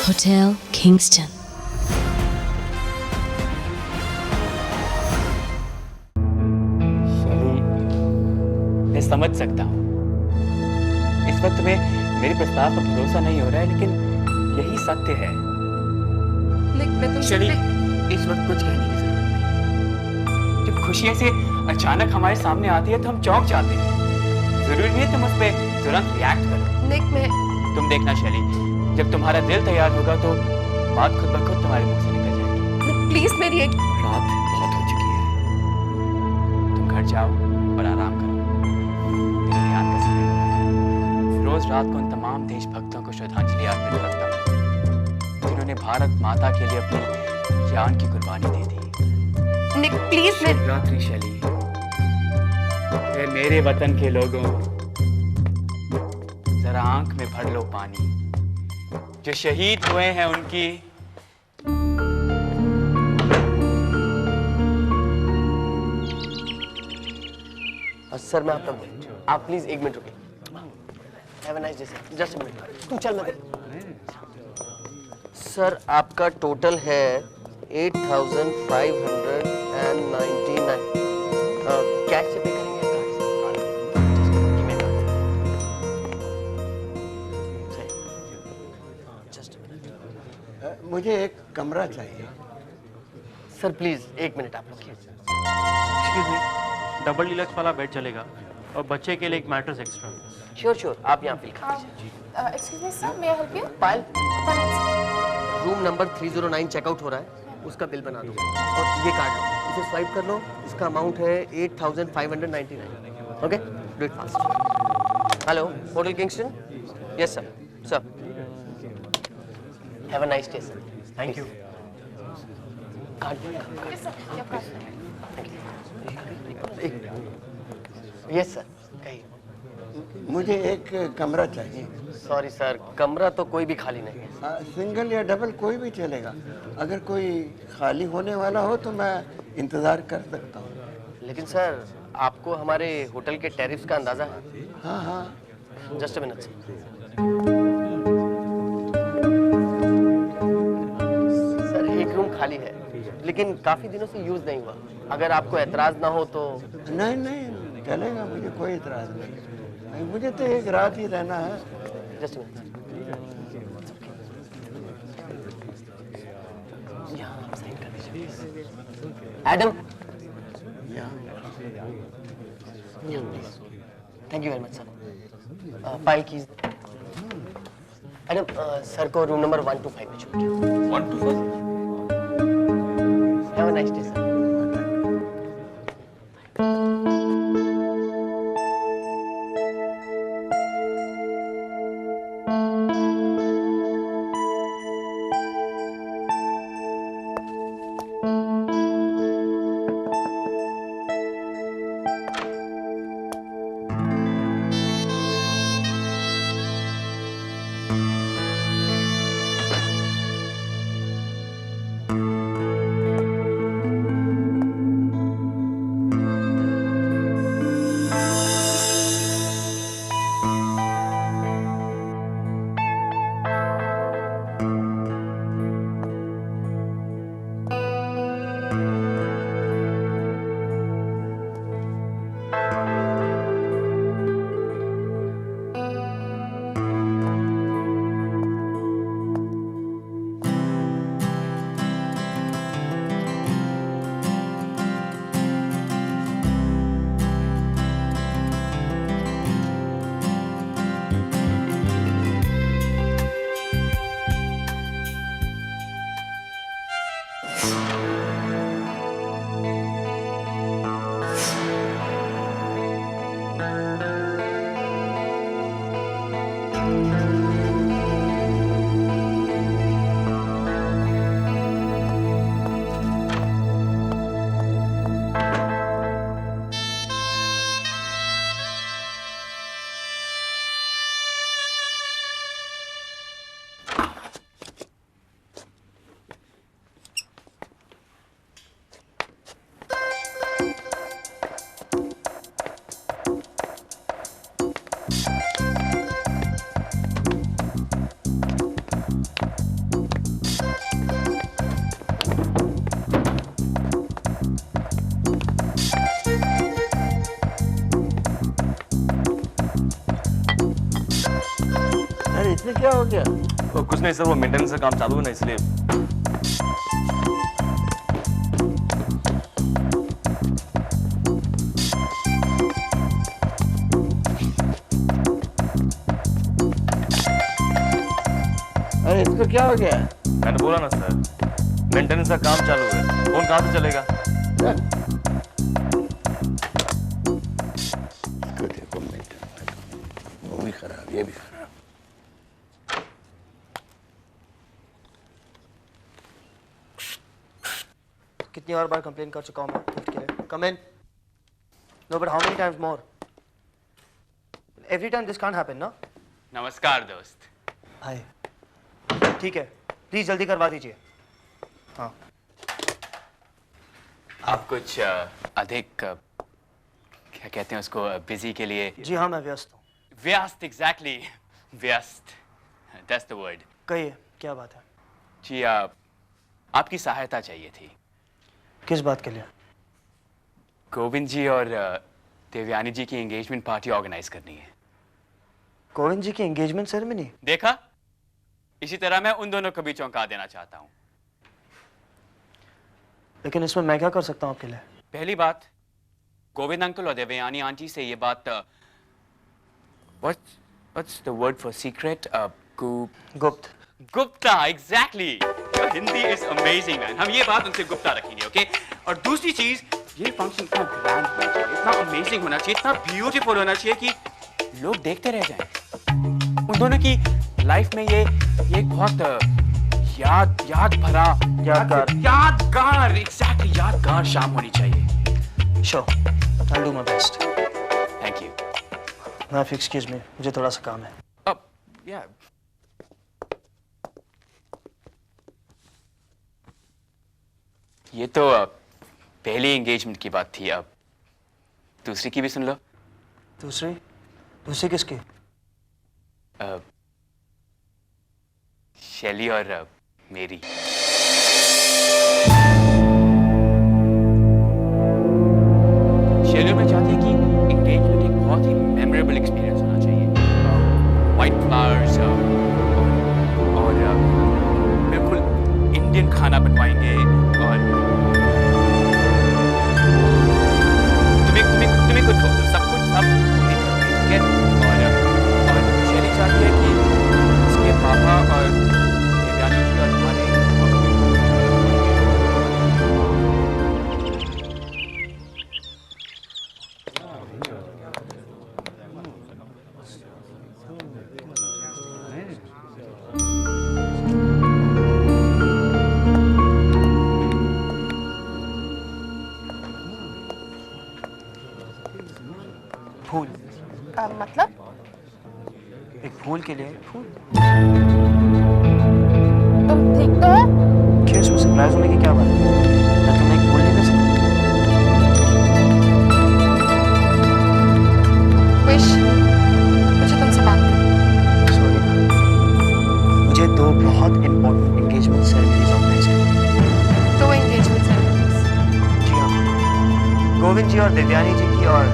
Hotel Kingston. मैं समझ सकता हूँ इस वक्त तुम्हें मेरे प्रस्ताव पर भरोसा नहीं हो रहा है, लेकिन यही सत्य है। चलिए, इस वक्त कुछ कहने की जरूरत नहीं। जब खुशी ऐसे अचानक हमारे सामने आती है तो हम चौंक जाते हैं। जरूरी नहीं है तुम उस पर तुरंत रिएक्ट करो। तुम देखना शैली, जब तुम्हारा दिल तैयार होगा तो बात खुद ब खुद तुम्हारे मुंह से निकल जाएगी। प्लीज मेरी एक रात बहुत हो चुकी है, तुम घर जाओ और आराम करो। दिल ध्यान का समय है। रोज रात को उन तमाम देशभक्तों को श्रद्धांजलि अर्पित करता हूँ जिन्होंने भारत माता के लिए अपनी जान की कुर्बानी दे दी। निक प्लीज शुभ रात्रि शैली। ए मेरे वतन के लोगों, जरा आंख में भर लो पानी। जो शहीद हुए हैं उनकी सर मैं आपका, आप प्लीज 1 मिनट रुकिए। Have a nice day sir. Just a minute, तू चल मैं सर आपका टोटल है 8,599। कैश से पे करेंगे मुझे एक कमरा चाहिए। सर प्लीज 1 मिनट आप रुकिए। एक्सक्यूज मी, डबल डिलक्स वाला बेड चलेगा और बच्चे के लिए एक मैट्रेस एक्स्ट्रा। श्योर आप यहाँ फिल कर दीजिए। Excuse me sir, may I help you? Payal, room number 309 checkout हो रहा है, उसका बिल बना दो और ये कार्ड लो, इसे स्वाइप कर लो। इसका अमाउंट है 8,599। Okay, do it fast. Hello, hotel Kingston? Yes sir. Sir have a nice day sir. Thank you. Yes sir, कहिए। मुझे एक कमरा चाहिए। सॉरी सर, कमरा तो कोई भी खाली नहीं है। सिंगल या डबल कोई भी चलेगा। अगर कोई खाली होने वाला हो तो मैं इंतज़ार कर सकता हूँ। लेकिन सर आपको हमारे होटल के टैरिफ्स का अंदाजा है? हाँ हाँ। Just a minute sir. Sir एक रूम खाली है, लेकिन काफी दिनों से यूज नहीं हुआ। अगर आपको एतराज ना हो तो। नहीं नहीं चलेगा, मुझे कोई इतराज नहीं। मुझे तो एक रात ही रहना है। Just a minute. यहाँ आप साइन कर दीजिए। Adam, thank you very much sir. File keys. Adam, sir को रूम नंबर 125 में छोड़िए। 125? Have a nice day sir. अरे इसमें क्या हो गया? वो कुछ नहीं सर, वो मेंटेनेंस का काम चालू है ना इसलिए। अरे इसको क्या हो गया? मैंने बोला ना सर, मेंटेनेंस का काम चालू है, फोन कहाँ से चलेगा? इसको देखो मेंटेनेंस, वो भी खराब, ये भी खराब। कितनी और बार कंप्लेन कर चुका हूँ मैं लिफ्ट के लिए? Come in. No but how many times more? Every time this can't happen ना? नमस्कार दोस्त। हाय। ठीक है, प्लीज जल्दी करवा दीजिए। हाँ। आप कुछ अधिक क्या कहते हैं उसको, बिजी के लिए? जी हाँ, मैं व्यस्त हूँ। व्यस्त, एग्जैक्टली व्यस्त, दैट्स द वर्ड। कहिए, क्या बात है? जी आपकी सहायता चाहिए थी। किस बात के लिए? गोविंद जी और देवयानी जी की एंगेजमेंट पार्टी ऑर्गेनाइज करनी है। गोविंद जी की एंगेजमेंट सेरेमनी? देखा, इसी तरह मैं उन दोनों को भी चौंका देना चाहता हूँ। लेकिन इसमें मैं क्या कर सकता हूँ आपके लिए? पहली बात, गोविंद अंकल और देवयानी आंटी से ये बात what's the word for secret? गुप्त। Gupta, exactly. Hindi is amazing man. हम ये बात उनसे गुप्ता रखेंगे, ओके? और दूसरी चीज, ये फंक्शन इतना ग्रैंड होना चाहिए, इतना अमेजिंग होना चाहिए, इतना ब्यूटीफुल होना चाहिए कि लोग देखते रह जाएं। उन दोनों की लाइफ में ये एक बहुत यादगार एग्जैक्टली यादगार शाम होनी चाहिए। Sure, I do my best. Thank you. ना एक्सक्यूज मी, मुझे थोड़ा सा काम है। अब या ये तो पहली एंगेजमेंट की बात थी, अब दूसरी की भी सुन लो। दूसरी? दूसरी किसकी? शैली और मेरी। शैली में चाहती है कि एंगेजमेंट एक बहुत ही मेमोरेबल एक्सपीरियंस होना चाहिए। वाइट फ्लावर्स और बिल्कुल इंडियन खाना बनवाएंगे और तुम्हें कुछ सोचो, सब कुछ सब वही करोगे, ठीक है? और शैली चाहती है कि उसके पापा और देवयानी जी और हमारे फूल। मतलब? एक फूल के लिए फूल। तुम ठीक तो हो? क्यों, इसमें सरप्राइज होने की क्या बात है? मैं तुम्हें एक फूल नहीं दे सकता? विश, मुझे तुमसे बात करनी। सॉरी, मुझे दो बहुत इंपॉर्टेंट एंगेजमेंट सेरेमनीज ऑर्गेनाइज करनी। दो एंगेजमेंट सेरेमनीज? जी हाँ, गोविंद जी और देवयानी जी की और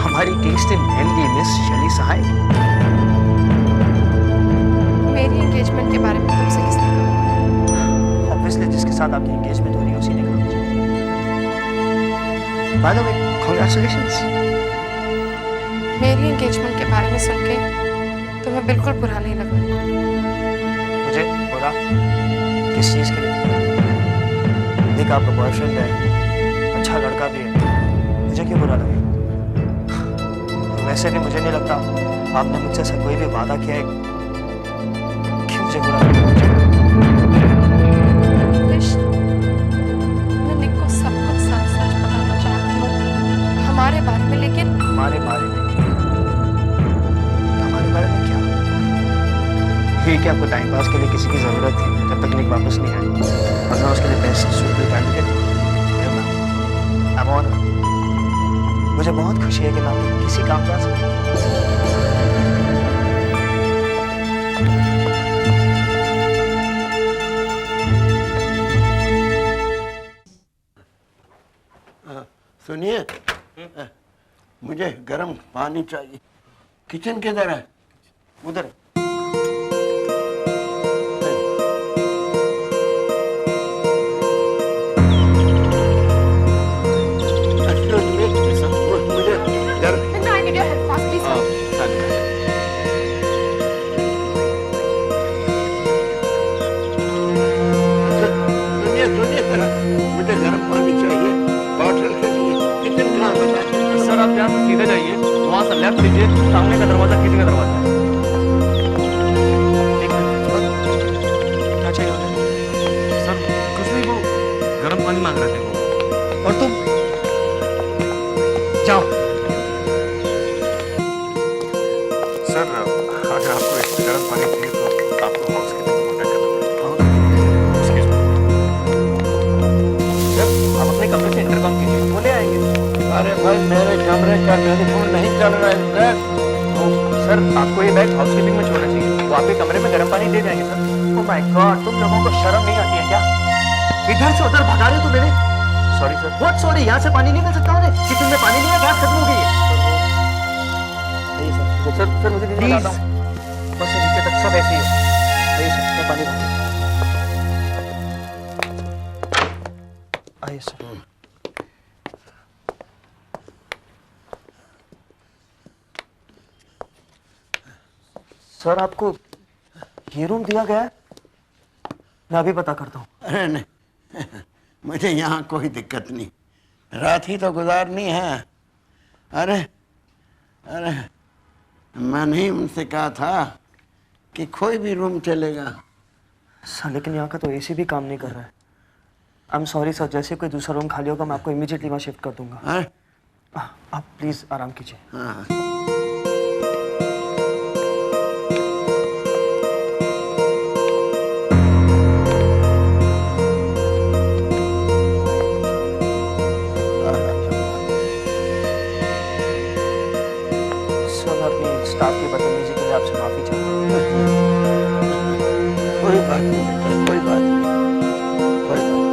हमारी टेस्ट इन हेल्दी मिस शैली सहाय। मेरी एंगेजमेंट के बारे में तुमसे किसने कहा? ऑब्वियसली जिसके साथ आपकी एंगेजमेंट हो रही है उसी ने कहा मुझे। By the way, congratulations. मेरी एंगेजमेंट के बारे में सुन के तुम्हें बिल्कुल बुरा नहीं लगा? मुझे बुरा? किस चीज के लिए? देख, आपका बॉयफ्रेंड है, अच्छा लड़का भी है, मुझे क्यों बुरा लगे? वैसे भी मुझे नहीं लगता आपने मुझसे ऐसा कोई भी वादा किया है, क्यों मुझे बुरा लगे? विश, मैं निक को सब कुछ सच सच बताना चाहती हूँ हमारे बारे में, लेकिन हमारे बारे में? हमारे बारे में क्या? ये क्या आपको टाइम पास के लिए किसी की जरूरत थी जब तक निक वापस नहीं आई, और मैं उसके लिए बेस्ट सूटेबल कैंडिडेट? मुझे बहुत खुशी है कि मैं आपके किसी काम का सकता सुनिए, मुझे गर्म पानी चाहिए। किचन किधर है? उधर। मुझे घर No, I need your help fast, please. सुनिए सुनिए जरा, मुझे गर्म पानी चाहिए बॉटल के लिए। किचन कहाँ बताइए? सर आप यहाँ से सीधे जाइए, वहाँ से लेफ्ट लीजिए, सामने का दरवाजा किचन का दरवाजा है। एक मिनट, क्या चाहिए होता? सर कुछ नहीं, वो गर्म पानी मांग रहे थे वो। और तुम जाओ। सर अगर आपको इसमें गर्म पानी चाहिए तो आपको हाउस कीपिंग को कांटेक्ट करना पड़ेगा। Excuse me. आप अपने कमरे से इंटरकॉम कीजिए, वो ले आएंगे। अरे भाई मेरे कमरे का टेलीफोन नहीं चल रहा है सर। तो सर आपको ये बैग हाउस कीपिंग में छोड़ना चाहिए, वो आपके कमरे में गर्म पानी दे जाएंगे सर। ओह माय गॉड, तुम लोगों को शर्म नहीं आती है क्या? इधर से उधर भगा रहे हो तुम मेरे। Sorry sir. What sorry? यहाँ से पानी नहीं मिल सकता उन्हें? किचन में पानी नहीं है, गैस खत्म हो गई है। सर मुझे दीजिए, बताता हूँ। बस नीचे तक सब ऐसे ही है। नहीं सर, मैं पानी लाऊंगा। आइए सर। सर आपको ये रूम दिया गया है? मैं अभी पता करता हूँ। अरे नहीं, मुझे यहाँ कोई दिक्कत नहीं, रात ही तो गुजारनी है। अरे अरे मैंने ही उनसे कहा था कि कोई भी रूम चलेगा। सर लेकिन यहाँ का तो एसी भी काम नहीं कर रहा है। आई एम सॉरी सर, जैसे कोई दूसरा रूम खाली होगा मैं आपको इमीडिएटली वहाँ शिफ्ट कर दूंगा। हाँ आप प्लीज़ आराम कीजिए। हाँ सर मैं अपनी स्टाफ की बदतमीजी के लिए आपसे माफ़ी चाहता हूँ। कोई बात नहीं बेटा, कोई बात नहीं, कोई बात नहीं।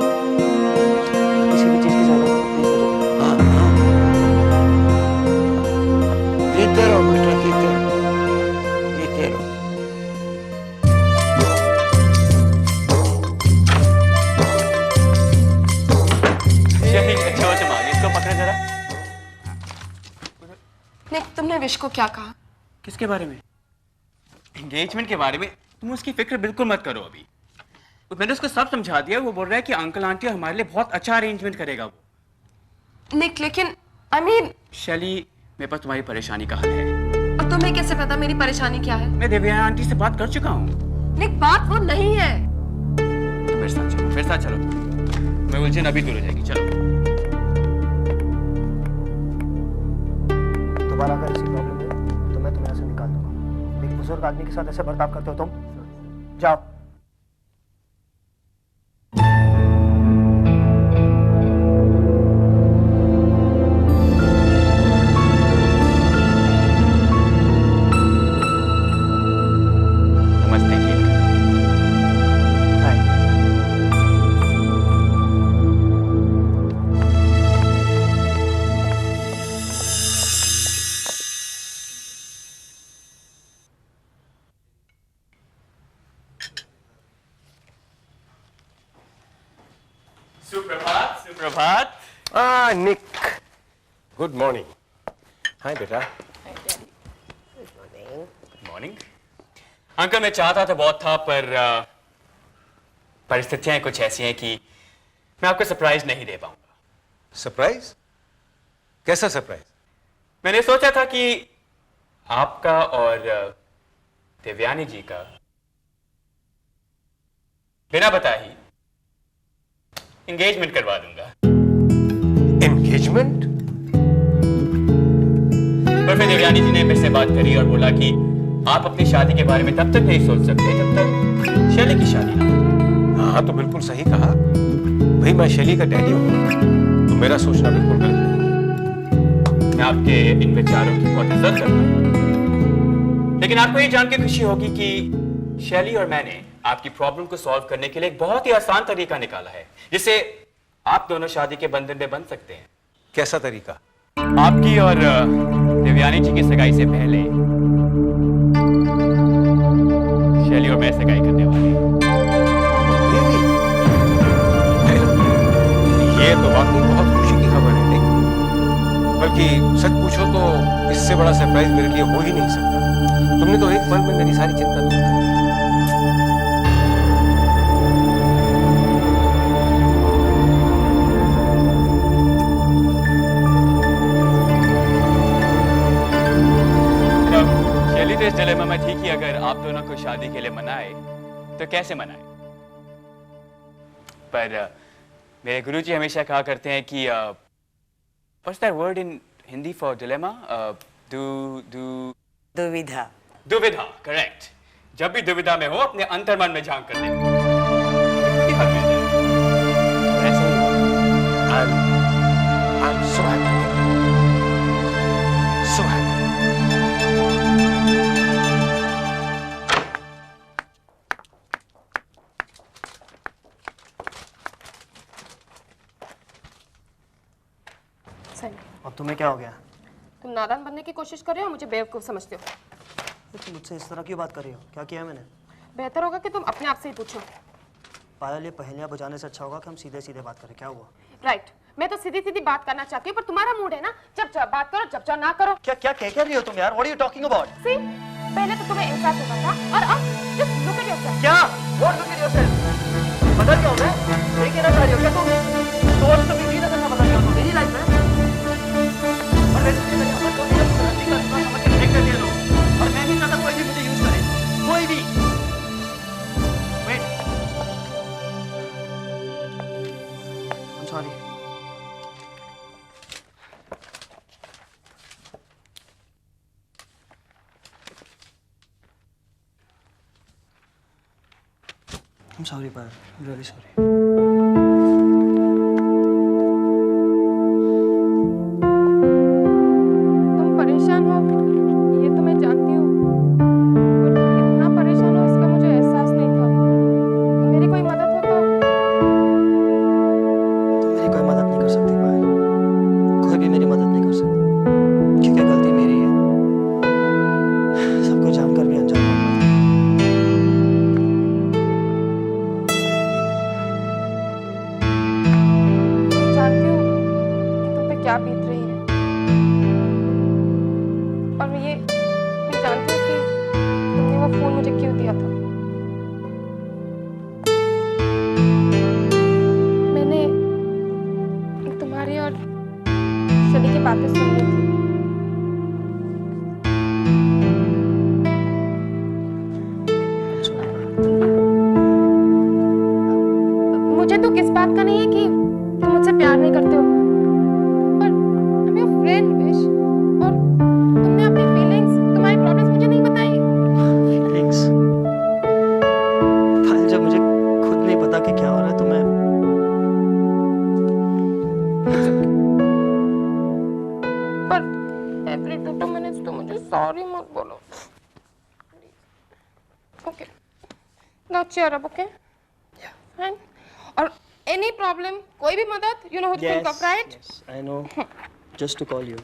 किसी भी चीज़ की ज़रूरत हो प्लीज़ मुझे। हाँ हाँ, जीते रहो बेटा, जीते रहो, जीते रहो। शहीद अच्छा हो चमाग, इसको पकड़े जरा। निक, तुमने विश को क्या कहा? किसके बारे में? एंगेजमेंट के बारे में। तुम उसकी फिक्र बिल्कुल मत करो अभी। तो मैंने उसको सब समझा दिया, वो बोल रहा है कि अंकल आंटी हमारे लिए बहुत अच्छा अरेंजमेंट करेगा वो। निक, लेकिन आई मीन शैली, मेरे पास तुम्हारी परेशानी का हल है। और तुम्हें कैसे पता मेरी परेशानी क्या है? मैं देवयानी आंटी से बात कर चुका हूँ। निक, बात वो नहीं है। तो मेरे साथ चलो, मेरे साथ चलो। मैं उलझन अभी दूर हो जाएगी, चलो। दोबारा अगर ऐसी प्रॉब्लम है तो मैं तुम्हें यहाँ से निकाल दूंगा। एक बुजुर्ग आदमी के साथ ऐसे बर्ताव करते हो तुम? जाओ। नमस्ते की। हाय। सुप्रभात, सुप्रभात। निक, गुड मॉर्निंग। हाय बेटा। मॉर्निंग। अंकल मैं चाहता था बहुत था, पर परिस्थितियां कुछ ऐसी हैं कि मैं आपको सरप्राइज नहीं दे पाऊंगा। सरप्राइज? कैसा सरप्राइज? मैंने सोचा था कि आपका और देवयानी जी का बिना बताए ही एंगेजमेंट करवा दूंगा। एंगेजमेंट? पर फिर देवयानी जी ने मेरे से बात करी और बोला कि आप अपनी शादी के बारे में तब तक नहीं सोच सकते जब तक शैली की शादी ना हो। हाँ तो बिल्कुल सही कहा भाई, मैं शैली का डैडी हूँ तो मेरा सोचना बिल्कुल गलत नहीं। मैं आपके इन विचारों की बहुत इज्जत करता हूं, लेकिन आपको ये जान के खुशी होगी कि शैली और मैंने आपकी प्रॉब्लम को सॉल्व करने के लिए एक बहुत ही आसान तरीका निकाला है, जिससे आप दोनों शादी के बंधन में बंध सकते हैं। कैसा तरीका? आपकी और देवयानी जी की सगाई से पहले इससे बड़ा सरप्राइज मेरे लिए हो ही नहीं सकता। तुमने तो एक पल में मेरी सारी चिंता दूर कर दी। चलिए तो इस डिलेमा में ठीक ही, अगर आप दोनों को शादी के लिए मनाए तो कैसे मनाए? पर मेरे गुरुजी हमेशा कहा करते हैं कि what's that word in Hindi for dilemma? दुविधा। दुविधा, करेक्ट। जब भी दुविधा में हो अपने अंतर्मन में झांक कर देखो, वैसे ही I'm so happy. So happy. सही। अब तुम्हें क्या हो गया? तुम नादान बनने की कोशिश कर रहे हो, मुझे बेवकूफ समझते हो। तुम मुझसे इस तरह क्यों बात कर रही हो? क्या किया मैंने? बेहतर होगा कि तुम अपने आप से ही पूछो। पायल, ये पहेलियां बुझाने से अच्छा होगा कि हम सीधे सीधे बात करें। क्या हुआ? राइट, मैं तो सीधी सीधी बात करना चाहती हूँ, पर तुम्हारा मूड है ना, जब जब बात करो, जब जब ना करो। क्या क्या कह रही हो तुम यार? What are you talking about? See, पहले तो तुम्हें एहसास होता था और अब just look at yourself। क्या? What look at yourself? बदल क्या हो गया? ये कहना चाह रही हो क्या तुम? सोच तो मेरी नजर में बदल गया हो मेरी लाइफ में। और वैसे भी मेरे अंदर कोई गलती का इतना समझ के फेंक देते लोग, और मैं नहीं चाहता कोई भी मुझे यूज करे, कोई भी। Wait, I'm sorry. I'm sorry, Payal. I'm really sorry. तुम परेशान हो, ये तो मैं जानती हूँ, पर इतना परेशान हो इसका मुझे एहसास नहीं था। मेरी कोई मदद हो तो? तुम मेरी कोई मदद नहीं कर सकती पायल, कोई भी मेरी मदद नहीं कर सकता, क्योंकि गलती मेरी है। सबको जानकर भी अनजान बनना था। जानती हूँ कि तुम पे क्या बीत रही है, और मैं जानती हूँ कि तुमने वो फोन मुझे क्यों दिया था। मैंने तुम्हारी और शली की बातें सुन ली थी। मुझे तो किस बात का नहीं है कि तुम मुझसे प्यार नहीं करते हो, पर I'm your friend, विश, और तुमने अपनी फीलिंग्स, तुम्हारी प्रॉब्लम्स मुझे नहीं बताई। Feelings? पायल, जब मुझे खुद नहीं पता कि क्या हो रहा है तो मैं पर every 2 minutes तो मुझे सॉरी मत बोलो। Okay, now cheer up, okay? Fine. और एनी प्रॉब्लम, कोई भी मदद, you know who to think of, right? Yes, I know. Just to call you.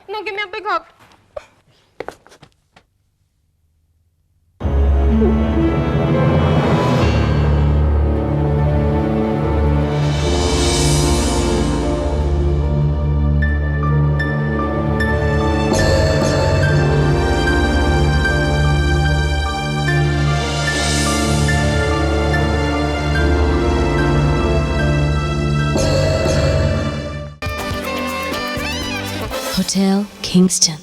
Now give me a big hug. Hotel Kingston.